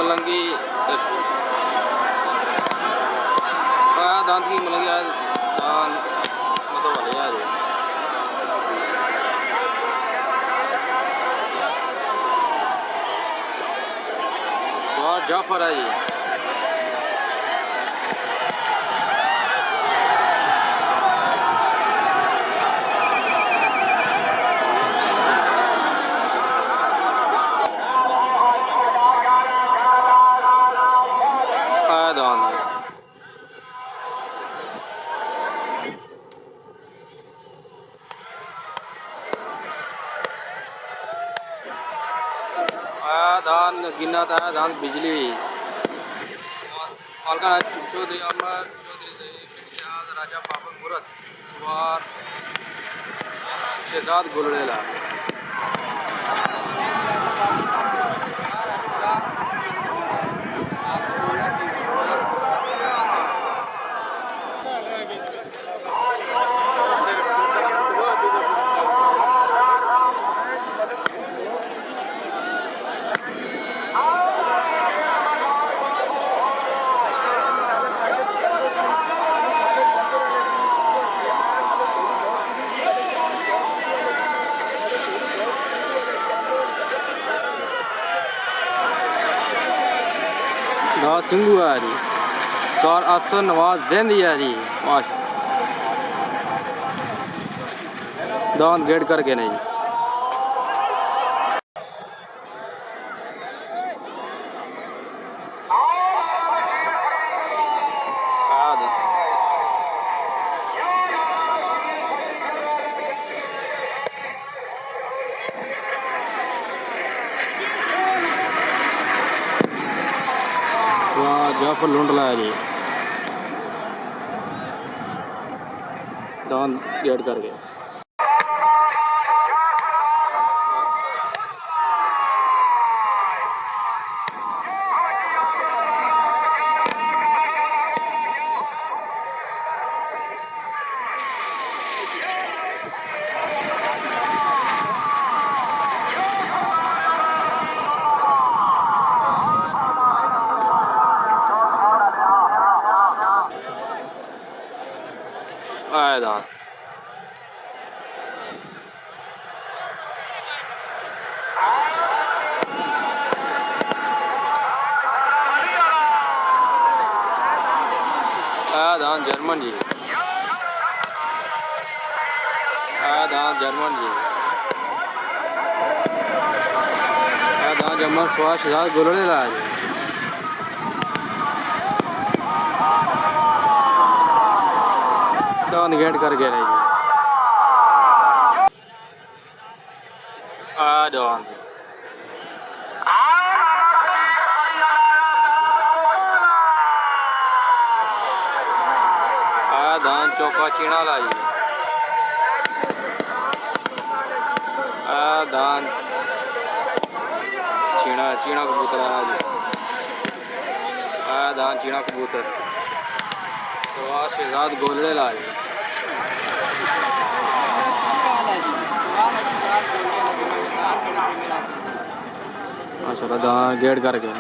मलंगी दांत की मलंगी दान मतलब वाले यार स्वाद जाफर है जी। दान गिना था दान बिजली मालका चौधरी अमर चौधरी से राजा पापन मुरत सवार शहजाद गुलड़ेला नवाज सिंघू है जी सवार असर नवाज जैंदी है जी माशा दांत गेट करके नहीं जी। जाफर लूंड लाया जी दान गेट करके आया दान दान जर्मन जी दान जर्मन जी दान जर्मन स्वाद शहजाद गुलड़ेला जी दान गेट करके नहीं जी दान दान चौका चीना ला जी दान चीना कबूतर आया जी दान चीना कबूतर सवार शहजाद गोलड़े ला जी माशाल्लाह दान गेट करके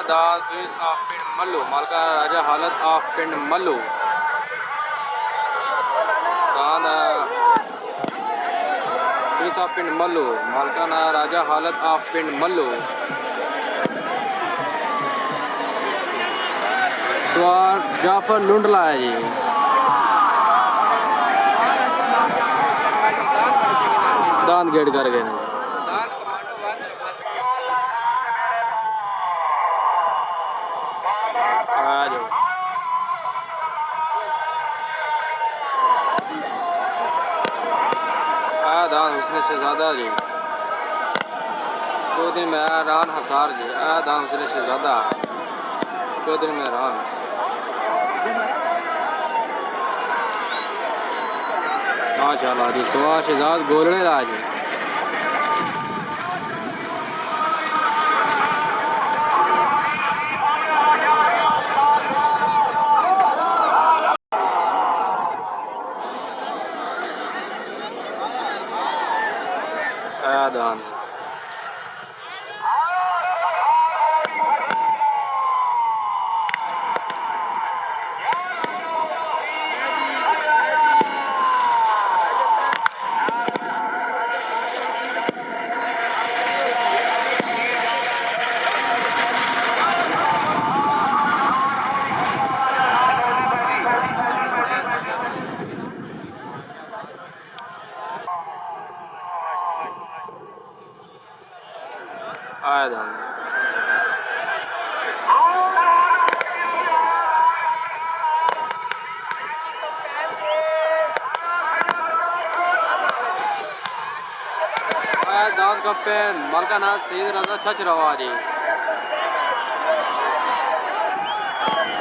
दान प्रिंस ऑफ पिंड मल्लू मालका राजा हालत ऑफ पिंड मल्लू दान प्रिंस ऑफ पिंड मल्लू मालकाना राजा हालत ऑफ पिंड मल्लू सवार जाफर लुंडला है जी दान गेट कर गए दान हुस्न शहजादा जी चौधरी मेहरान हसार जी दान हुस्न शहजादा चौधरी मेहरान माशाल्लाह जी सवा शहजाद गोलड़े राज पायादान पायादान पायादान कैंपेन मलकाना सईद रजा छच रवाजी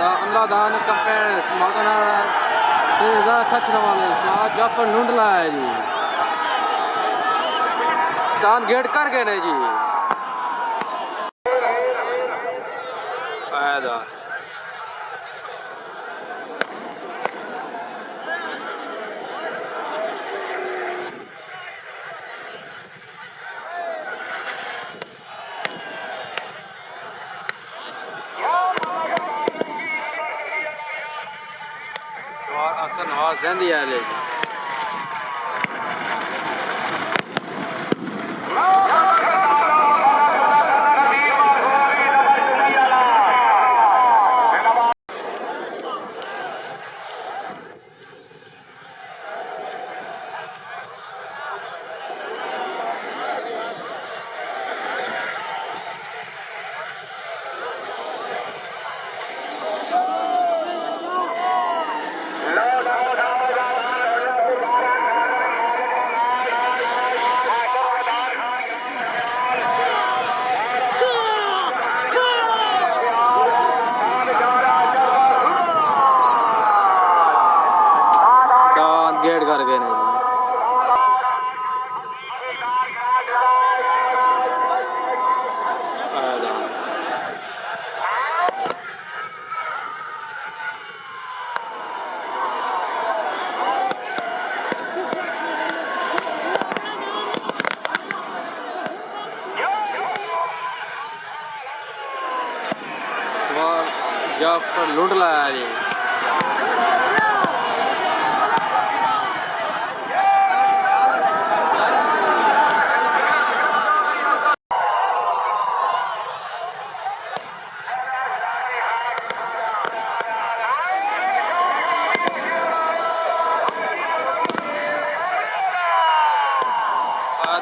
अल्लाह दान कैंपेन मलकाना सईद रजा छच रवाजी स्वाद जाफर लुंडला है जी दान गेट कर गए ने जी पायादान स्वाद असन नवाज जंदी है ले जी गेट कर गए ने जी पायादान स्वाद जाफर लुंडला है जी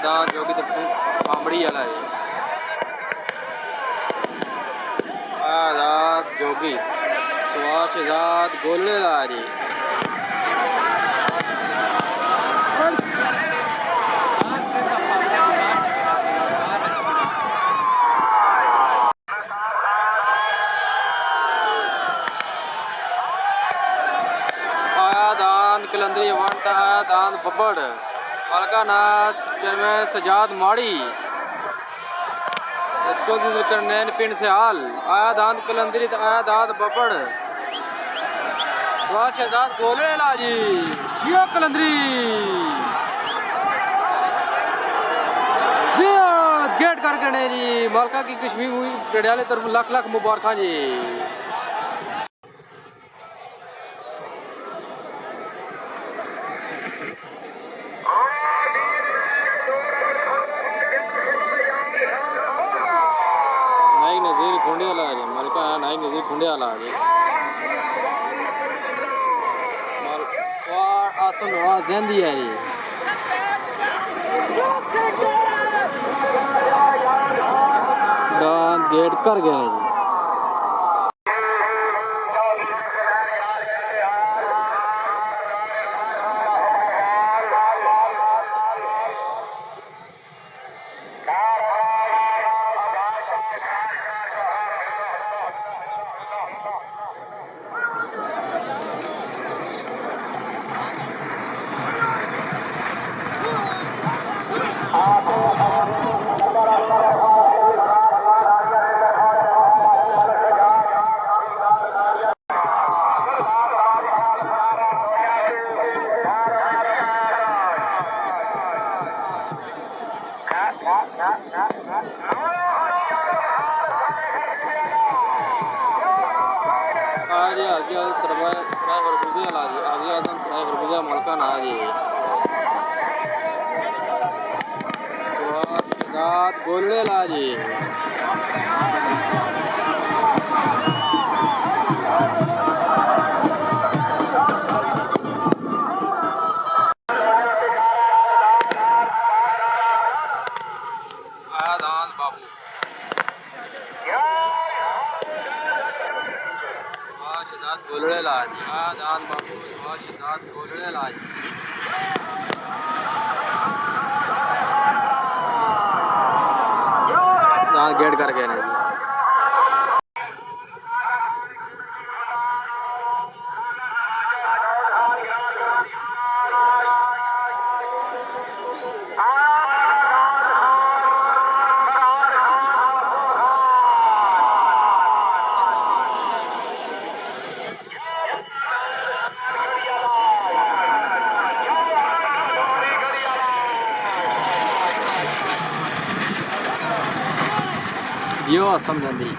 दान जोगी तो बामड़ी वाला है आजाद जोगी स्वाद शहजाद गोले ला जी आयादान कलंदरी वंट आयादान बब्बड़ मलकाना चरमे सजाद माड़ी चौधरी करनैन पिंड से हाल आयादान कलंदरी आयादान बब्बड़ स्वाद शहजाद गोले लाजी जियो कलंदरी गेट करके ने जी मलका की कश्मीर हुई डडियाले तरफ लाख लाख मुबारक जी नजीर खुंडियाला जी मलका नाई नजीर खुंडियाला जी स्वार आसन नवाज जंदी है जी दांत गेट कर गए जी मलका ना जी सवार शहजाद गोलड़े ला जी आदान बाबू सवार शहजाद गोलड़े ला जी आदान बाबू सवार शहजाद गोलड़े ला जी दांत गेट कर गए नहीं जियो समझंदी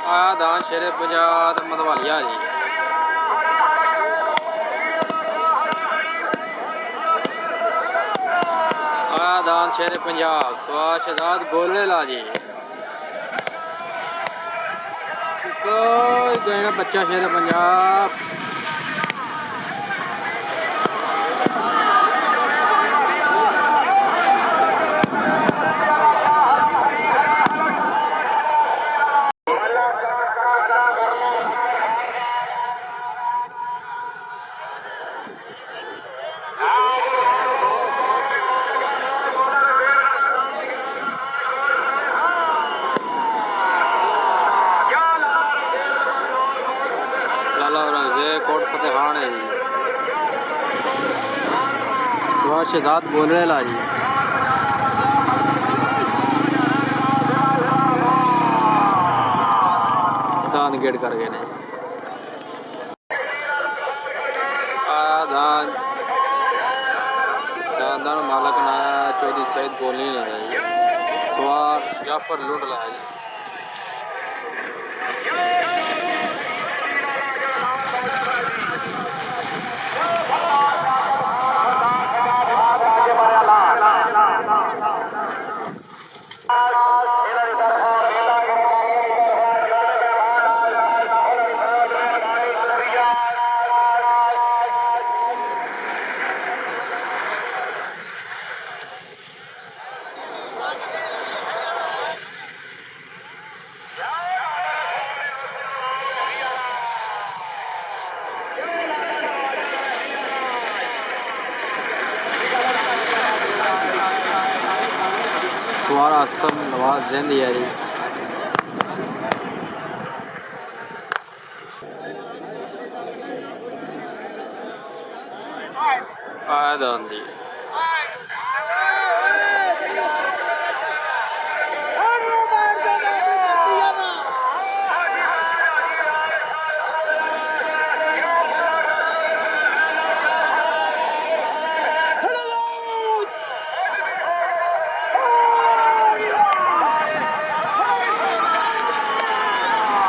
आया दान शेरे पंजाब मधवालिया जी आया दान शेरे पंजाब सवार शहजाद गोलड़े ला जी गए बच्चा शेर पंजाब कोट फतेहान है जी सवार शहजाद गोलड़े ला जी दान गेट कर गए नहीं दान दान मालक ना चौधरी सैयद गोली ला जी सवार जाफर लुट ला जी सवार आसम नवाज जैंदी है जी आयदान दी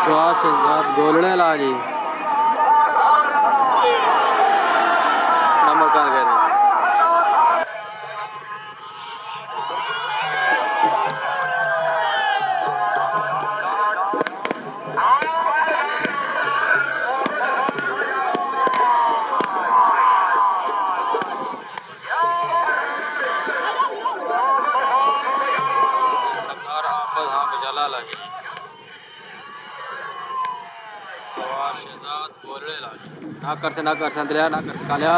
सवार शहजाद गोलड़े ला जी नंबर कर गए सरदार आपस हाँ बजाला ला जी सवार शहजाद गोलड़े ला जी ना कर से अंदर ना कर से कालिया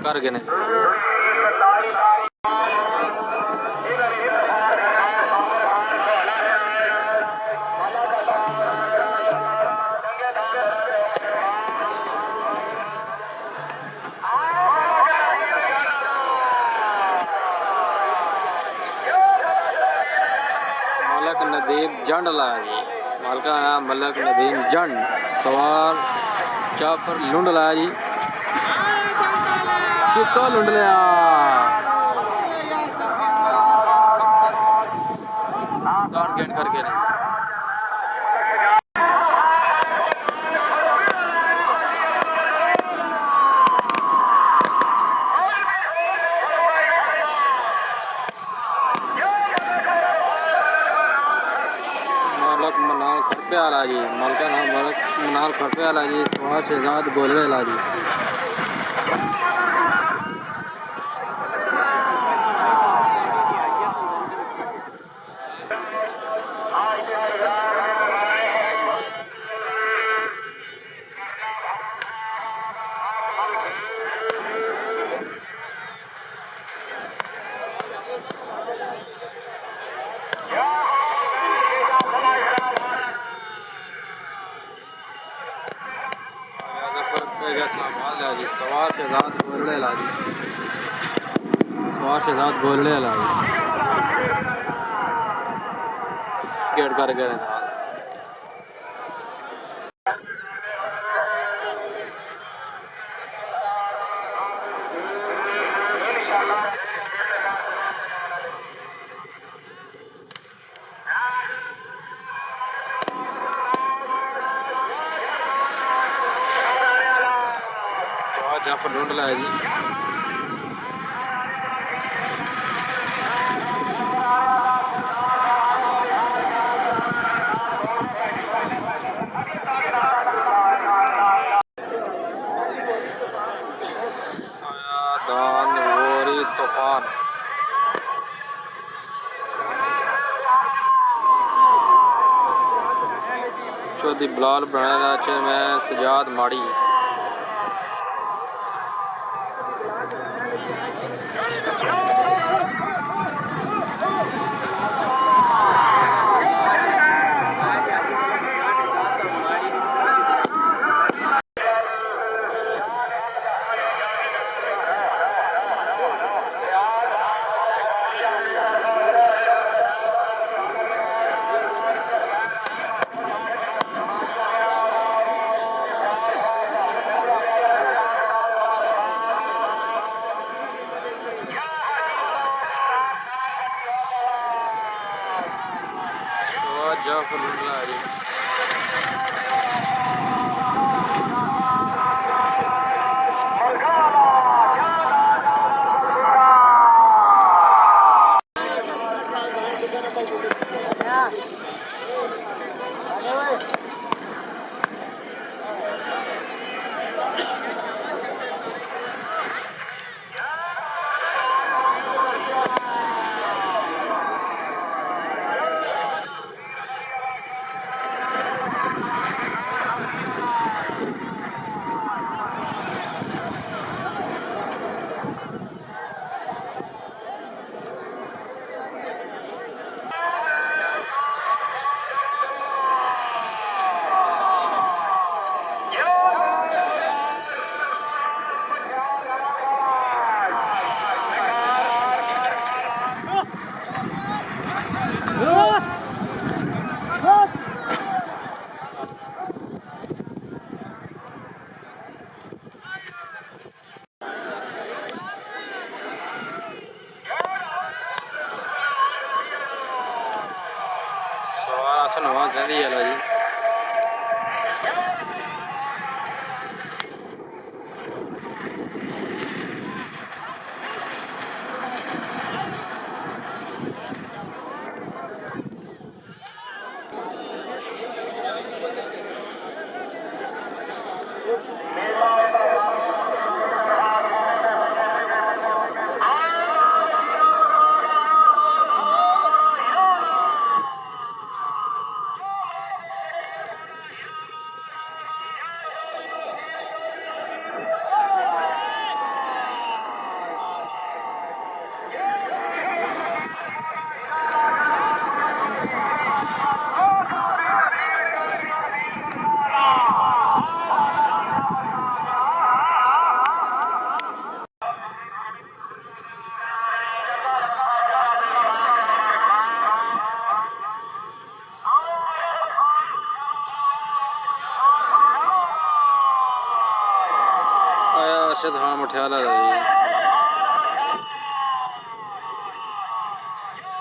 कर गए नहीं मलक नदीम जंड ला जी मालका नाम मलक नदीम जंड सवार जाफर लुंड लाया जी, चिक्को लुंड लिया, गेट करके नहीं। मालक मनाल खरपे आला जी, मालका नाम मालक मनाल खरपे आला जी, सुहा शहजाद गोलवे आला जी। जी सवार शहजाद गोलड़े ला जी, सवार शहजाद गोलड़े ला जी, गेट करके नहीं। जाफर ढूंढ लाया जी, दान वोरी तूफान चौधरी बिलाल बनाया चेयरमैन सजाद माड़ी। जाफर ढूंढ लाया जी, सवार आसन हुआ जल्दी है जी। राशिद खान मठियाला जी।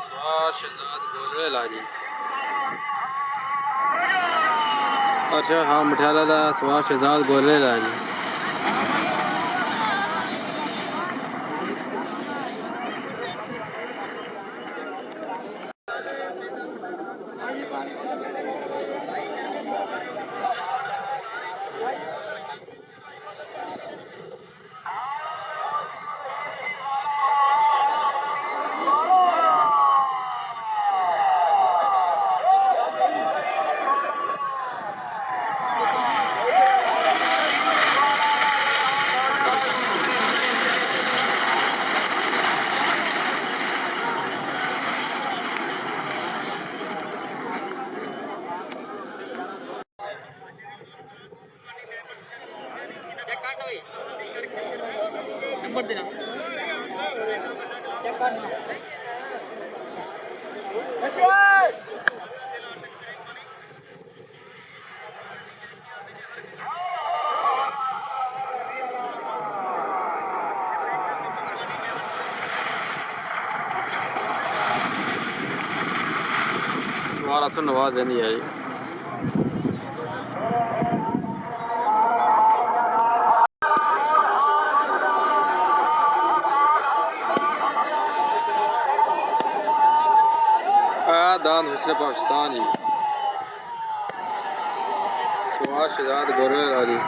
सवार शहजाद गोलवेला जी। अच्छा हाँ मठियाला दा सवार शहजाद गोलवेला जी। नंबर देना चेक करना सवार हसन नवाज है जी। दान हुस्न पाकिस्तान जी। सवार शहजाद गोलवेला जी।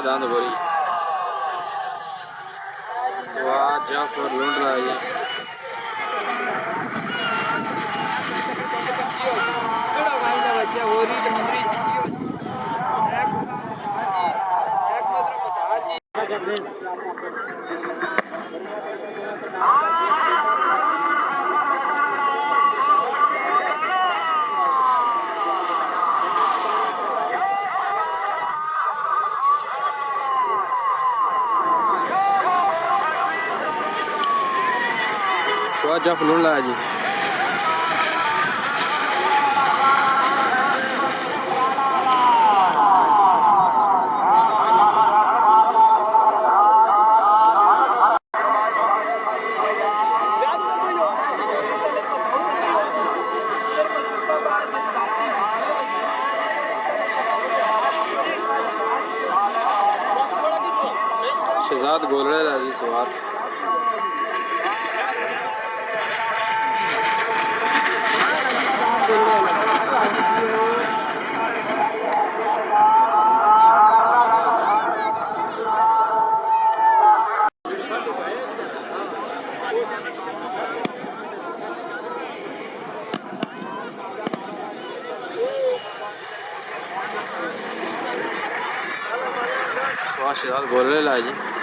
दान बोरी सवार जाफर लुंडला जी। सवार जाफर लुंडला जी। शहजाद गोलवेला जी सवार सवार शहजाद गोलवेला जी।